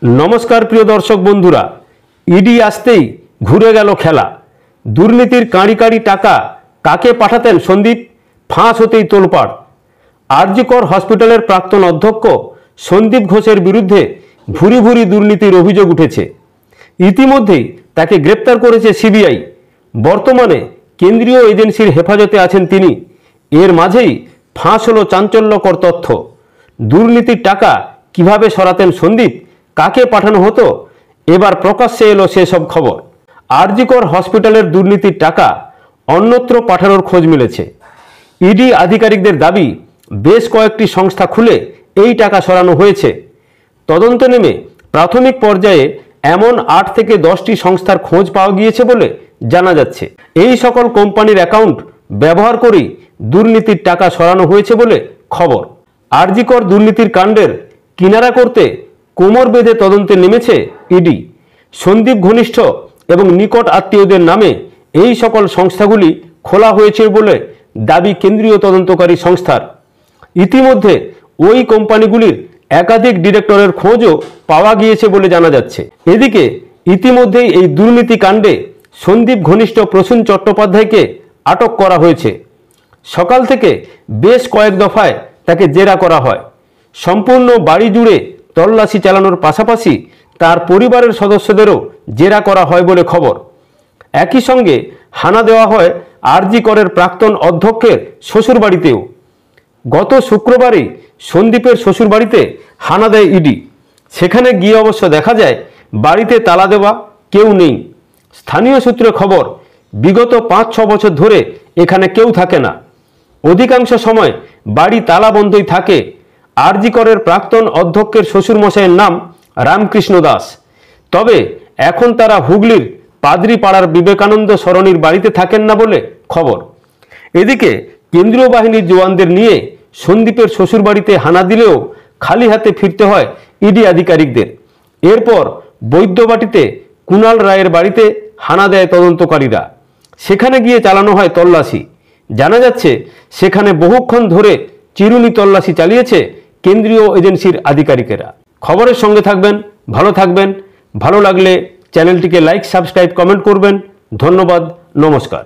नमस्कार प्रिय दर्शक बंधुरा इडी आसतेई घुरे गेल खेला। दुर्नीतिर काँड़ी काँड़ी टाका काके पाठातेन सन्दीप फाँस होतेई तोलपाड़। आरजीकर हस्पिटालेर प्राक्तन अध्यक्ष सन्दीप घोषेर बिरुद्धे भूरि भूरि दुर्नीतिर अभियोग उठेছে। इतिमध्येই ताके ग्रेप्तार करेছে सीबीआई। बर्तमाने केंद्रीय एजेंसिर हेफाजते आছেন তিনি। এর মাঝেই ফাঁস হলো চাঞ্চল্যকর তথ্য। দুর্নীতির টাকা কিভাবে সরাতেন সন্দীপ, কাকে পাঠানো হতো, এবার প্রকাশ্যে এলো সেসব খবর। আরজিকর হসপিটালের দুর্নীতির টাকা অন্যত্র পাঠানোর খোঁজ মিলেছে। ইডি আধিকারিকদের দাবি বেশ কয়েকটি সংস্থা খুলে এই টাকা সরানো হয়েছে। তদন্তে নেমে প্রাথমিক পর্যায়ে এমন 8 থেকে 10টি সংস্থার খোঁজ পাওয়া গিয়েছে বলে জানা যাচ্ছে। এই সকল কোম্পানির অ্যাকাউন্ট ব্যবহার করেই দুর্নীতির টাকা সরানো হয়েছে বলে খবর। আরজিকর দুর্নীতির কাণ্ডের কিনারা করতে কোমর বেঁধে তদন্তে নেমেছে ইডি। সন্দীপ ঘনিষ্ঠ এবং নিকট আত্মীয়দের নামে এই সকল সংস্থাগুলি খোলা হয়েছে বলে দাবি কেন্দ্রীয় তদন্তকারী সংস্থার। ইতিমধ্যে ওই কোম্পানিগুলির একাধিক ডিরেক্টরের খোঁজও পাওয়া গিয়েছে বলে জানা যাচ্ছে। এদিকে ইতিমধ্যেই এই দুর্নীতি কাণ্ডে সন্দীপ ঘনিষ্ঠ প্রসূন চট্টোপাধ্যায়কে আটক করা হয়েছে। সকাল থেকে বেশ কয়েক দফায় তাকে জেরা করা হয়। সম্পূর্ণ বাড়ি জুড়ে তল্লাশি চালানোর পাশাপাশি তার পরিবারের সদস্যদেরও জেরা করা হয় বলে খবর। একই সঙ্গে হানা দেওয়া হয় আরজিকরের প্রাক্তন অধ্যক্ষের শ্বশুরবাড়িতেও। গত শুক্রবারই সন্দীপের শ্বশুরবাড়িতে হানা দেয় ইডি। সেখানে গিয়ে অবশ্য দেখা যায় বাড়িতে তালা দেওয়া, কেউ নেই। স্থানীয় সূত্রে খবর, বিগত 5-6 বছর ধরে এখানে কেউ থাকে না। অধিকাংশ সময় বাড়ি তালা বন্ধই থাকে। আরজিকরের প্রাক্তন অধ্যক্ষের শ্বশুরমশাইয়ের নাম রামকৃষ্ণ দাস। তবে এখন তারা হুগলির পাদরিপাড়ার বিবেকানন্দ সরণির বাড়িতে থাকেন না বলে খবর। এদিকে কেন্দ্রীয় বাহিনীর জওয়ানদের নিয়ে সন্দীপের শ্বশুরবাড়িতে হানা দিলেও খালি হাতে ফিরতে হয় ইডি আধিকারিকদের। এরপর বৈদ্যবাটিতে কুণাল রায়ের বাড়িতে হানা দেয় তদন্তকারীরা। সেখানে গিয়ে চালানো হয় তল্লাশি। জানা যাচ্ছে সেখানে বহুক্ষণ ধরে চিরুনি তল্লাশি চালিয়েছে কেন্দ্রীয় এজেন্সির আধিকারিকেরা। খবরের সঙ্গে থাকবেন, ভালো থাকবেন। ভালো লাগলে চ্যানেলটিকে লাইক, সাবস্ক্রাইব, কমেন্ট করবেন। ধন্যবাদ, নমস্কার।